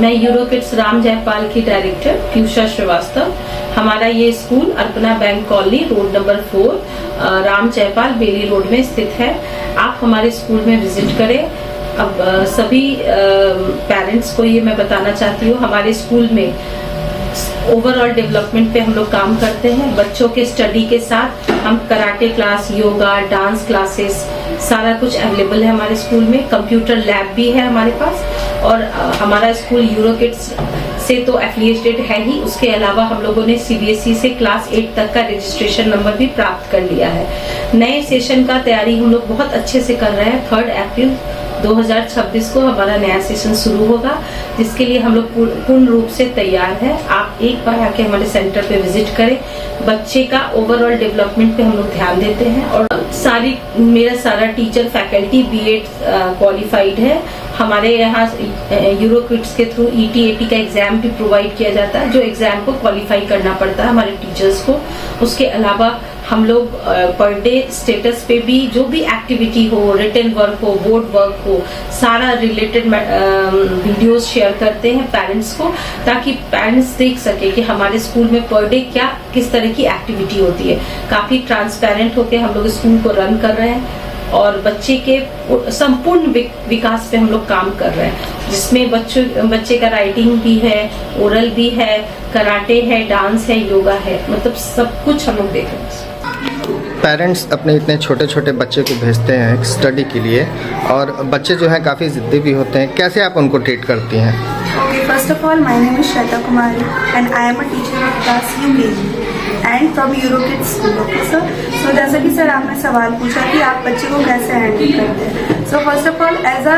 मैं यूरोकिड्स राम जयपाल की डायरेक्टर पीयूषा श्रीवास्तव। हमारा ये school Arpana bank colony road number 4 Ram Jaipal Bailey road में स्थित है। आप हमारे स्कूल में विजिट करें। अब सभी पेरेंट्स को ये मैं बताना चाहती हूँ, हमारे स्कूल में ओवरऑल डेवलपमेंट पे हम लोग काम करते हैं। बच्चों के स्टडी के साथ हम karate class, yoga, dance classes सारा कुछ अवेलेबल है हमारे स्कूल में। कंप्यूटर लैब भी है हमारे पास और हमारा स्कूल यूरोकिड्स से तो एफिलिएटेड है ही, उसके अलावा हम लोगों ने सीबीएसई से क्लास 8 तक का रजिस्ट्रेशन नंबर भी प्राप्त कर लिया है। नए सेशन का तैयारी हम लोग बहुत अच्छे से कर रहे हैं। 3 अप्रैल 2026 को हमारा नया सेशन शुरू होगा, जिसके लिए हम लोग पूर्ण रूप से तैयार है। आप एक बार आके हमारे सेंटर पे विजिट करें। बच्चे का ओवरऑल डेवलपमेंट पे हम लोग ध्यान देते हैं और मेरा सारा टीचर फैकल्टी बीएड क्वालिफाइड है। हमारे यहाँ यूरोकिड्स के थ्रू ETAT का एग्जाम भी प्रोवाइड किया जाता है, जो एग्जाम को क्वालिफाई करना पड़ता है हमारे टीचर्स को। उसके अलावा हम लोग पर डे स्टेटस पे भी जो भी एक्टिविटी हो, रिटन वर्क हो, बोर्ड वर्क हो, सारा रिलेटेड वीडियोस शेयर करते हैं पेरेंट्स को, ताकि पेरेंट्स देख सके कि हमारे स्कूल में पर डे किस तरह की एक्टिविटी होती है। काफी ट्रांसपेरेंट होके हम लोग स्कूल को रन कर रहे हैं और बच्चे के संपूर्ण विकास पे हम लोग काम कर रहे हैं, जिसमें बच्चे का राइटिंग भी है, ओरल भी है, कराटे है, डांस है, योगा है, मतलब सब कुछ हम लोग देख रहे हैं। पेरेंट्स अपने इतने छोटे छोटे बच्चे को भेजते हैं स्टडी के लिए और बच्चे जो हैं काफ़ी ज़िद्दी भी होते हैं, कैसे आप उनको ट्रीट करती हैं? Okay, first of all, my name is Shweta Kumari and I am a teacher of class UKG and from Eurokids school. Okay, sir. So जैसा कि सर आपने सवाल पूछा कि आप बच्चे को कैसे हैंडल करते हैं। So first of all, as a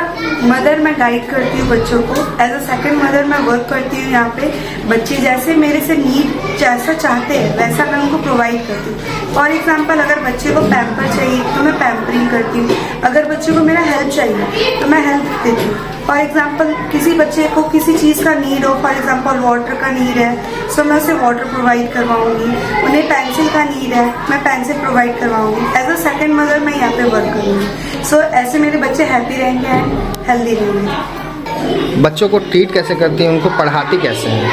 mother मैं गाइड करती हूँ बच्चों को। एज अ सेकंड मदर मैं वर्क करती हूँ यहाँ पे। बच्चे जैसे मेरे से नीड जैसा चाहते हैं वैसा मैं उनको प्रोवाइड करती हूँ। फॉर एग्जाम्पल, अगर बच्चे को पैम्पर चाहिए तो मैं पैम्परिंग करती हूँ। अगर बच्चे को मेरा हेल्प चाहिए तो मैं हेल्प देती हूँ। फॉर एग्जाम्पल, किसी बच्चे को किसी चीज़ का नीड हो, फॉर एग्जाम्पल वाटर का नीड है तो मैं उसे वाटर प्रोवाइड करवाऊंगी। उन्हें पेंसिल का नीड है, मैं पेंसिल प्रोवाइड करवाऊंगी। एज अ सेकंड मदर मैं यहाँ पे वर्क करूँगी। सो ऐसे मेरे बच्चे हैप्पी रहेंगे एंड हेल्दी रहेंगे। बच्चों को ट्रीट कैसे करती हैं, उनको पढ़ाती कैसे हैं?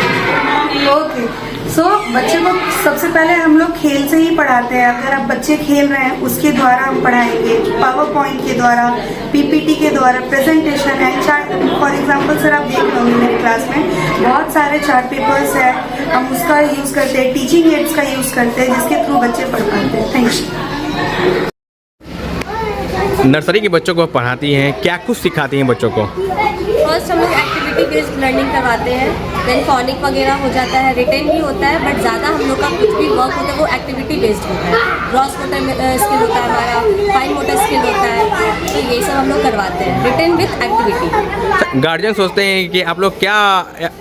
ओके, सो बच्चे को सबसे पहले हम लोग खेल से ही पढ़ाते हैं। अगर आप बच्चे खेल रहे हैं उसके द्वारा हम पढ़ाएंगे, पावर पॉइंट के द्वारा, PPT के द्वारा, presentation and chart. For example sir, आप देख लोगे मेरी क्लास में बहुत सारे चार्ट पेपर्स है, हम उसका यूज़ करते हैं, टीचिंग एड्स का यूज़ करते हैं, जिसके थ्रू बच्चे पढ़ पाते हैं। Thank you. नर्सरी के बच्चों को पढ़ाती हैं, क्या कुछ सिखाती हैं बच्चों को? फर्स्ट हम लोग एक्टिविटी बेस्ड लर्निंग करवाते हैं, देन फोनिक वगैरह हो जाता है, रिटन भी होता है, बट ज़्यादा हम लोग का कुछ भी वर्क होता है वो एक्टिविटी बेस्ड होता है। ग्रॉस मोटर स्किल होता है हमारा, फाइन मोटर स्किल होता है, तो ये सब हम लोग करवाते हैं, रिटन विथ एक्टिविटी। गार्जियन सोचते हैं कि आप लोग क्या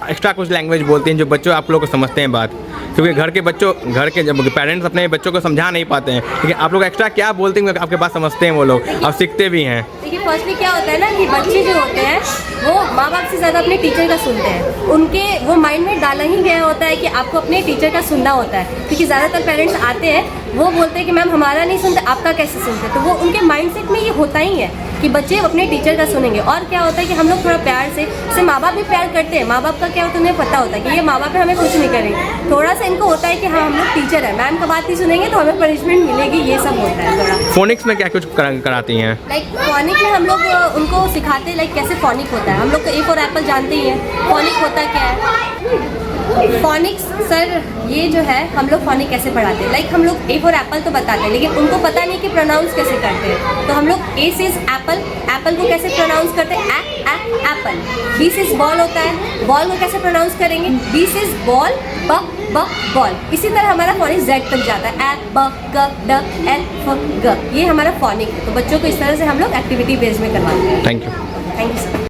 एक्स्ट्रा कुछ लैंग्वेज बोलते हैं जो बच्चों आप लोग को समझते हैं बात, क्योंकि घर के जब पेरेंट्स अपने बच्चों को समझा नहीं पाते हैं, लेकिन आप लोग एक्स्ट्रा क्या बोलते हैं आपके पास समझते हैं वो लोग और सीखते भी हैं। देखिए, फर्स्टली क्या होता है ना कि बच्चे जो होते हैं वो माँ बाप से ज़्यादा अपने टीचर का सुनते हैं। उनके वो माइंड में डाला ही गया होता है कि आपको अपने टीचर का सुनना होता है, क्योंकि ज़्यादातर पेरेंट्स आते हैं वो बोलते हैं कि मैम हमारा नहीं सुनते, आपका कैसे सुनते, तो वो उनके माइंडसेट में ये होता ही है कि बच्चे अपने टीचर का सुनेंगे। और क्या होता है कि हम लोग थोड़ा प्यार से माँ बाप भी प्यार करते हैं। माँ बाप का क्या होता है, उन्हें पता होता है कि ये माँ बाप हमें कुछ नहीं करेंगे। थोड़ा सा इनको होता है कि हाँ हम लोग टीचर है, मैम का बात नहीं सुनेंगे तो हमें पनिशमेंट मिलेगी, ये सब होता है थोड़ा। फोनिक्स में क्या कुछ कराती हैं? लाइक फोनिक में हम लोग उनको सिखाते हैं लाइक कैसे फोनिक होता है। हम लोग तो A फॉर एप्पल जानते ही हैं, फोनिक होता क्या है। फोनिक्स सर ये जो है हम लोग फोनिक कैसे पढ़ाते हैं, लाइक हम लोग A फॉर एप्पल तो बताते हैं, लेकिन उनको पता नहीं कि प्रोनाउंस कैसे करते हैं। तो हम लोग A से एप्पल, एप्पल को कैसे प्रोनाउंस करते हैं, एप्पल। B से बॉल होता है, बॉल को कैसे प्रोनाउंस करेंगे, B से बॉल, बॉल। इसी तरह हमारा फोनिक Z तक जाता है, ए ब ग ड एल फ ग, ये हमारा फोनिक है। तो बच्चों को इस तरह से हम लोग एक्टिविटी बेस्ड में करवाते हैं। Thank you. Thank you sir.